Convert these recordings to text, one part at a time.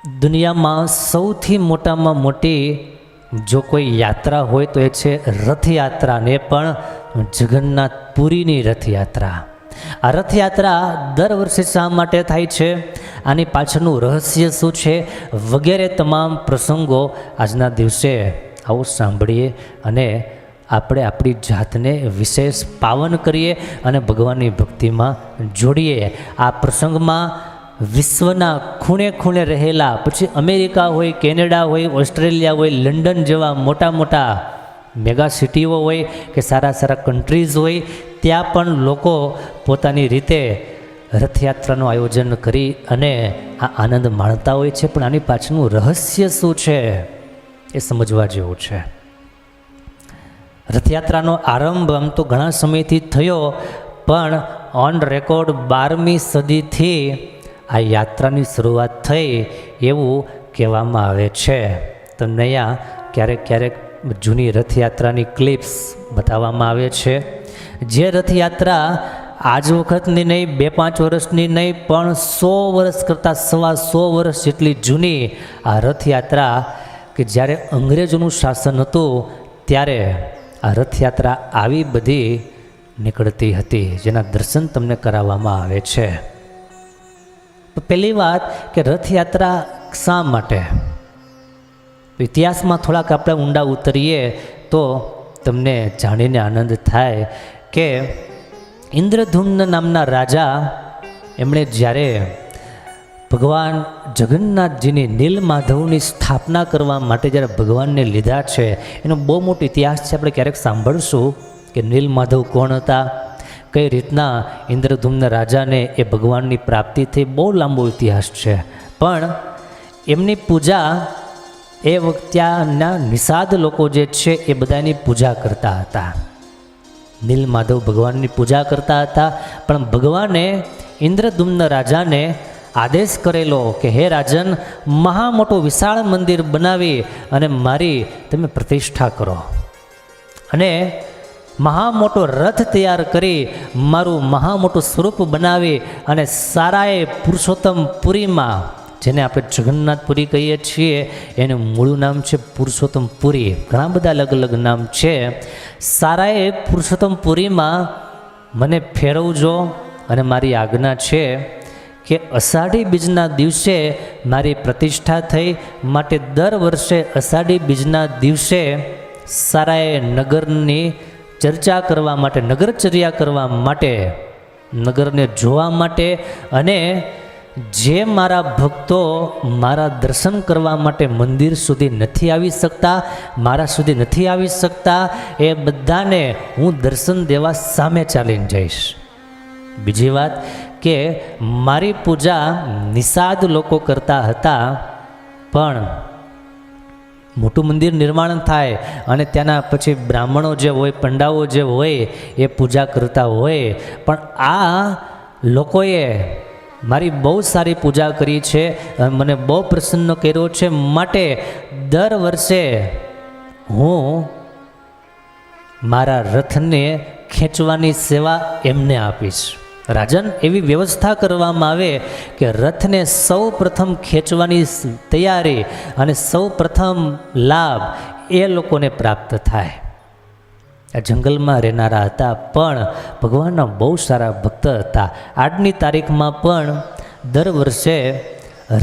દુનિયામાં સૌથી મોટામાં મોટી જો કોઈ યાત્રા હોય તો એ છે રથયાત્રા, ને પણ જગન્નાથપુરીની રથયાત્રા. આ રથયાત્રા દર વર્ષે શા માટે થાય છે, આની પાછળનું રહસ્ય શું છે, વગેરે તમામ પ્રસંગો આજના દિવસે આવો સાંભળીએ અને આપણે આપણી જાતને વિશેષ પાવન કરીએ અને ભગવાનની ભક્તિમાં જોડીએ. આ પ્રસંગમાં વિશ્વના ખૂણે ખૂણે રહેલા, પછી અમેરિકા હોય, કેનેડા હોય, ઓસ્ટ્રેલિયા હોય, લંડન જેવા મોટા મોટા મેગા સિટીઓ હોય કે સારા સારા કન્ટ્રીઝ હોય, ત્યાં પણ લોકો પોતાની રીતે રથયાત્રાનું આયોજન કરી અને આ આનંદ માણતા હોય છે. પણ આની પાછળનું રહસ્ય શું છે એ સમજવા જેવું છે. રથયાત્રાનો આરંભ આમ તો ઘણા સમયથી થયો, પણ ઓન રેકોર્ડ 12મી સદીથી આ યાત્રાની શરૂઆત થઈ એવું કહેવામાં આવે છે. તમને અહીંયા ક્યારેક ક્યારેક જૂની રથયાત્રાની ક્લિપ્સ બતાવવામાં આવે છે. જે રથયાત્રા આજ વખતની નહીં, 2-5 વર્ષની નહીં, પણ 100 વર્ષ કરતાં 125 વર્ષ જેટલી જૂની આ રથયાત્રા, કે જ્યારે અંગ્રેજોનું શાસન હતું ત્યારે આ રથયાત્રા આવી બધી નીકળતી હતી, જેના દર્શન તમને કરાવવામાં આવે છે. તો પહેલી વાત કે રથયાત્રા શા માટે, ઇતિહાસમાં થોડાક આપણે ઊંડા ઉતરીએ તો તમને જાણીને આનંદ થાય કે ઇન્દ્રધુમ્ન નામના રાજા, એમણે જ્યારે ભગવાન જગન્નાથજીની નીલમાધવની સ્થાપના કરવા માટે જ્યારે ભગવાનને લીધા છે, એનો બહુ મોટો ઇતિહાસ છે. આપણે ક્યારેક સાંભળશું કે નીલમાધવ કોણ હતા, કઈ રીતના ઇન્દ્રધુમ્ન રાજાને એ ભગવાનની પ્રાપ્તિ થઈ, બહુ લાંબો ઇતિહાસ છે. પણ એમની પૂજા એ વખતે ત્યાંના નિષાદ લોકો જે છે એ બધાની પૂજા કરતા હતા. નીલમાધવ ભગવાનની પૂજા કરતા હતા, પણ ભગવાને ઇન્દ્રધુમ્ન રાજાને આદેશ કરેલો કે હે રાજન, મહા મોટો વિશાળ મંદિર બનાવી અને મારી તમે પ્રતિષ્ઠા કરો, અને મહા મોટો રથ તૈયાર કરી મારું મહા મોટું સ્વરૂપ બનાવી અને સારાએ પુરુષોત્તમપુરીમાં, જેને આપણે જગન્નાથપુરી કહીએ છીએ, એનું મૂળું નામ છે પુરુષોત્તમપુરી, ઘણા બધા અલગ અલગ નામ છે. સારાએ પુરુષોત્તમપુરીમાં મને ફેરવજો, અને મારી આજ્ઞા છે કે અષાઢી બીજના દિવસે મારી પ્રતિષ્ઠા થઈ, માટે દર વર્ષે અષાઢી બીજના દિવસે સારાએ નગરની ચર્ચા કરવા માટે, નગરચર્યા કરવા માટે, નગરને જોવા માટે, અને જે મારા ભક્તો મારા દર્શન કરવા માટે મંદિર સુધી નથી આવી શકતા, મારા સુધી નથી આવી શકતા, એ બધાને હું દર્શન દેવા સામે ચાલીને જઈશ. બીજી વાત કે મારી પૂજા નિષાદ લોકો કરતા હતા, પણ મોટું મંદિર નિર્માણ થાય અને ત્યાંના પછી બ્રાહ્મણો જે હોય, પંડાઓ જે હોય એ પૂજા કરતા હોય, પણ આ લોકોએ મારી બહુ સારી પૂજા કરી છે, મને બહુ પ્રસન્ન કર્યો છે, માટે દર વર્ષે હું મારા રથને ખેંચવાની સેવા એમને આપીશ. રાજન, એવી વ્યવસ્થા કરવામાં આવે કે રથને સૌ પ્રથમ ખેંચવાની તૈયારી અને સૌ પ્રથમ લાભ એ લોકોને પ્રાપ્ત થાય. આ જંગલમાં રહેનારા હતા, પણ ભગવાનના બહુ સારા ભક્ત હતા. આજની તારીખમાં પણ દર વર્ષે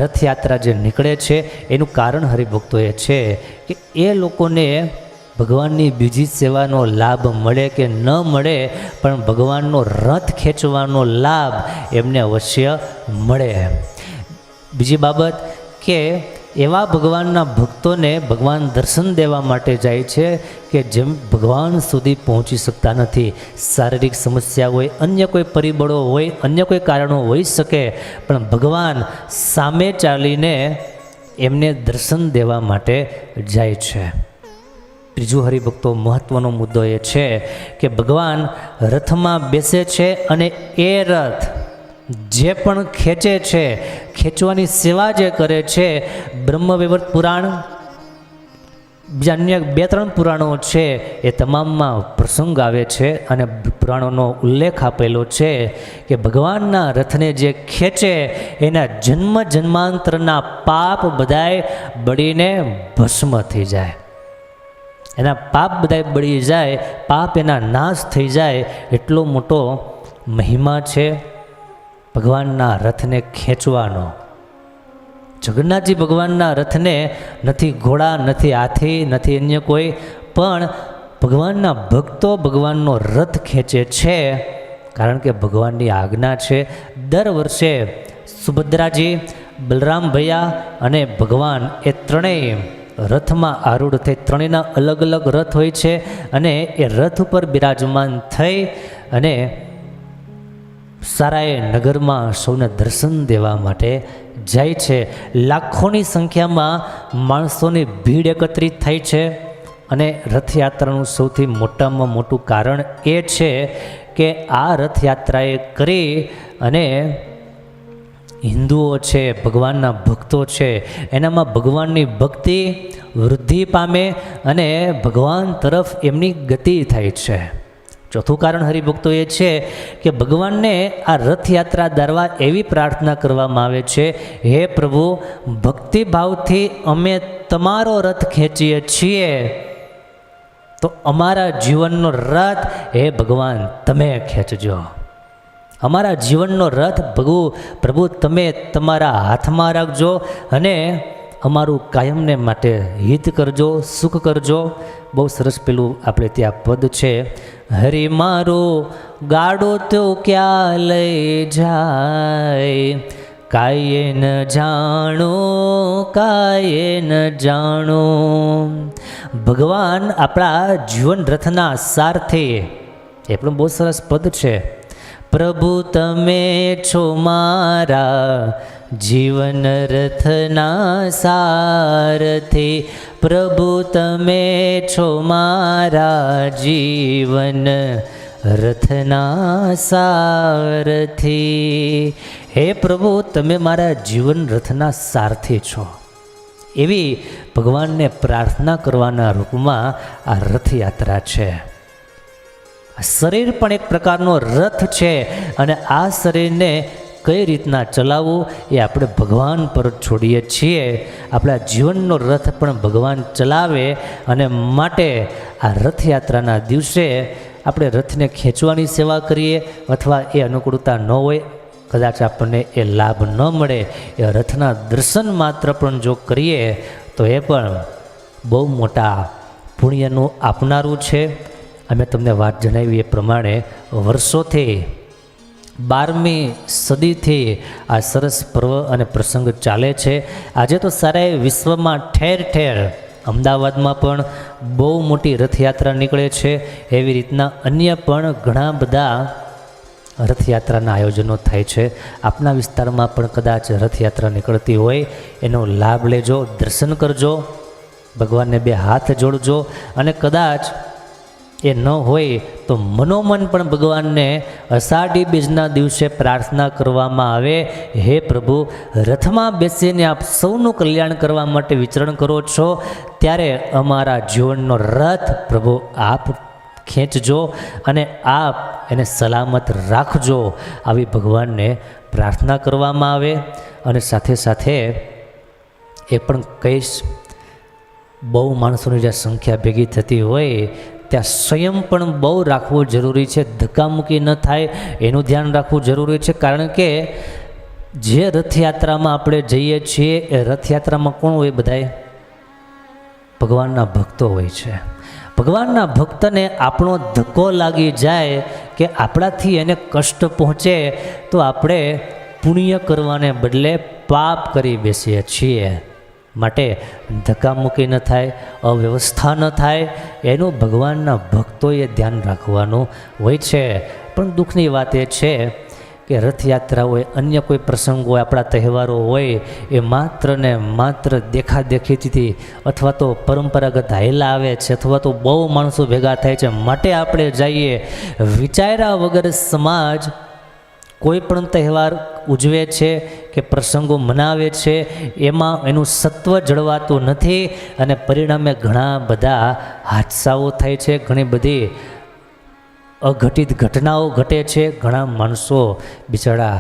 રથયાત્રા જે નીકળે છે એનું કારણ હરિભક્તો એ છે કે એ લોકોને ભગવાનની બીજી સેવાનો લાભ મળે કે ન મળે, પણ ભગવાનનો રથ ખેંચવાનો લાભ એમને અવશ્ય મળે. બીજી બાબત કે એવા ભગવાનના ભક્તોને ભગવાન દર્શન દેવા માટે જાય છે કે જેમ ભગવાન સુધી પહોંચી શકતા નથી. શારીરિક સમસ્યા હોય, અન્ય કોઈ પરિબળો હોય, અન્ય કોઈ કારણો હોઈ શકે, પણ ભગવાન સામે ચાલીને એમને દર્શન દેવા માટે જાય છે. ત્રીજું હરિભક્તો મહત્ત્વનો મુદ્દો એ છે કે ભગવાન રથમાં બેસે છે, અને એ રથ જે પણ ખેંચે છે, ખેંચવાની સેવા જે કરે છે, બ્રહ્મવૈવર્ત પુરાણ બીજા અન્ય 2-3 પુરાણો છે એ તમામમાં પ્રસંગ આવે છે અને પુરાણોનો ઉલ્લેખ આપેલો છે કે ભગવાનના રથને જે ખેંચે એના જન્મ જન્માંતરના પાપ બધાય બળીને ભસ્મ થઈ જાય, એના પાપ બધાય બળી જાય, પાપ એના નાશ થઈ જાય. એટલો મોટો મહિમા છે ભગવાનના રથને ખેંચવાનો. જગન્નાથજી ભગવાનના રથને નથી ઘોડા, નથી હાથી, નથી અન્ય કોઈ, પણ ભગવાનના ભક્તો ભગવાનનો રથ ખેંચે છે, કારણ કે ભગવાનની આજ્ઞા છે. દર વર્ષે સુભદ્રાજી, બલરામ ભૈયા અને ભગવાન એ ત્રણેય રથમાં આરૂઢ થઈ, ત્રણેયના અલગ અલગ રથ હોય છે અને એ રથ ઉપર બિરાજમાન થઈ અને સારાએ નગરમાં સૌને દર્શન દેવા માટે જાય છે. લાખોની સંખ્યામાં માણસોની ભીડ એકત્રિત થાય છે અને રથયાત્રાનું સૌથી મોટામાં મોટું કારણ એ છે કે આ રથયાત્રાએ કરી અને હિન્દુઓ છે, ભગવાનના ભક્તો છે, એનામાં ભગવાનની ભક્તિ વૃદ્ધિ પામે અને ભગવાન તરફ એમની ગતિ થાય છે. ચોથું કારણ હરિભક્તો એ છે કે ભગવાનને આ રથયાત્રા દ્વારા એવી પ્રાર્થના કરવામાં આવે છે, હે પ્રભુ, ભક્તિભાવથી અમે તમારો રથ ખેંચીએ છીએ, તો અમારા જીવનનો રથ હે ભગવાન તમે ખેંચજો. અમારા જીવનનો રથ પ્રભુ તમે તમારા હાથમાં રાખજો અને અમારું કાયમને માટે હિત કરજો, સુખ કરજો. બહુ સરસ પેલું આપણે ત્યાં પદ છે, હરિ મારો ગાડો તો ક્યાં લઈ જાય, કાયે ન જાણો, કાયે ન જાણો. ભગવાન આપણા જીવન રથના સારથી, એ પણ બહુ સરસ પદ છે, પ્રભુ તમે છો મારા જીવન રથના સારથી, પ્રભુ તમે છો મારા જીવન રથના સારથી. હે પ્રભુ, તમે મારા જીવન રથના સારથી છો. એવી ભગવાનને પ્રાર્થના કરવાના રૂપમાં આ રથયાત્રા છે. આ શરીર પણ એક પ્રકારનો રથ છે અને આ શરીરને કઈ રીતના ચલાવવું એ આપણે ભગવાન પર છોડીએ છીએ. આપણા જીવનનો રથ પણ ભગવાન ચલાવે અને માટે આ રથયાત્રાના દિવસે આપણે રથને ખેંચવાની સેવા કરીએ, અથવા એ અનુકૂળતા ન હોય, કદાચ આપણને એ લાભ ન મળે, એ રથના દર્શન માત્ર પણ જો કરીએ તો એ પણ બહુ મોટા પુણ્યનું આપનારું છે. અમે તમને વાત જણાવી એ પ્રમાણે વર્ષોથી 12મી સદીથી આ સરસ પર્વ અને પ્રસંગ ચાલે છે. આજે તો સારા વિશ્વમાં ઠેર ઠેર, અમદાવાદમાં પણ બહુ મોટી રથયાત્રા નીકળે છે, એવી રીતના અન્ય પણ ઘણા બધા રથયાત્રાના આયોજનો થાય છે. આપના વિસ્તારમાં પણ કદાચ રથયાત્રા નીકળતી હોય, એનો લાભ લેજો, દર્શન કરજો, ભગવાનને 2 હાથ જોડજો અને કદાચ એ ન હોય તો મનોમન પણ ભગવાનને અષાઢી બીજના દિવસે પ્રાર્થના કરવામાં આવે, હે પ્રભુ, રથમાં બેસીને આપ સૌનું કલ્યાણ કરવા માટે વિચરણ કરો છો, ત્યારે અમારા જીવનનો રથ પ્રભુ આપ ખેંચજો અને આપ એને સલામત રાખજો. આવી ભગવાનને પ્રાર્થના કરવામાં આવે. અને સાથે સાથે એ પણ કહીશ, બહુ માણસોની જ્યાં સંખ્યા ભેગી થતી હોય ત્યાં સંયમ પણ બહુ રાખવો જરૂરી છે. ધક્કામુક્કી ન થાય એનું ધ્યાન રાખવું જરૂરી છે, કારણ કે જે રથયાત્રામાં આપણે જઈએ છીએ એ રથયાત્રામાં કોણ હોય? બધાય ભગવાનના ભક્તો હોય છે. ભગવાનના ભક્તને આપણો ધક્કો લાગી જાય કે આપણાથી એને કષ્ટ પહોંચે તો આપણે પુણ્ય કરવાને બદલે પાપ કરી બેસીએ છીએ. માટે ધક્કામુક્કી ન થાય, અવ્યવસ્થા ન થાય, એનું ભગવાનના ભક્તોએ ધ્યાન રાખવાનું હોય છે. પણ દુઃખની વાત એ છે કે રથયાત્રા હોય, અન્ય કોઈ પ્રસંગ હોય, આપણા તહેવારો હોય, એ માત્ર ને માત્ર દેખાદેખીથી અથવા તો પરંપરાગત હાયલા આવે છે, અથવા તો બહુ માણસો ભેગા થાય છે માટે આપણે જઈએ. વિચાર્યા વગર સમાજ કોઈ પણ તહેવાર ઉજવે છે કે પ્રસંગો મનાવે છે એમાં એનું સત્વ જળવાતું નથી અને પરિણામે ઘણા બધા હાદસાઓ થાય છે, ઘણી બધી અઘટિત ઘટનાઓ ઘટે છે, ઘણા માણસો બિચારા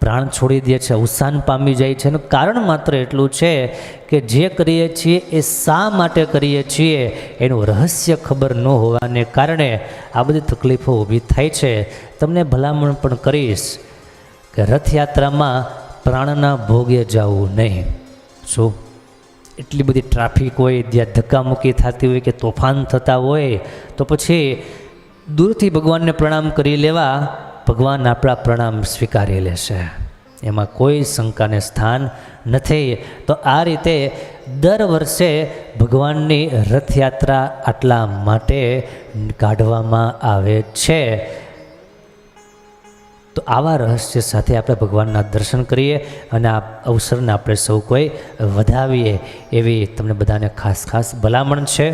પ્રાણ છોડી દે છે, અવસાન પામી જાય છે. એનું કારણ માત્ર એટલું છે કે જે કરીએ છીએ એ શા માટે કરીએ છીએ એનું રહસ્ય ખબર ન હોવાને કારણે આ બધી તકલીફો ઊભી થાય છે. તમને ભલામણ પણ કરીશ કે રથયાત્રામાં પ્રાણના ભોગે જવું નહીં. શું એટલી બધી ટ્રાફિક હોય, જ્યાં ધક્કામુક્કી થતી હોય કે તોફાન થતા હોય તો પછી દૂરથી ભગવાનને પ્રણામ કરી લેવા, ભગવાન આપણા પ્રણામ સ્વીકારી લેશે, એમાં કોઈ શંકાને સ્થાન નથી. તો આ રીતે દર વર્ષે ભગવાનની રથયાત્રા આટલા માટે કાઢવામાં આવે છે. તો આવા રહસ્ય સાથે આપણે ભગવાનના દર્શન કરીએ અને આ અવસરને આપણે સૌ કોઈ વધાવીએ એવી તમને બધાને ખાસ ભલામણ છે.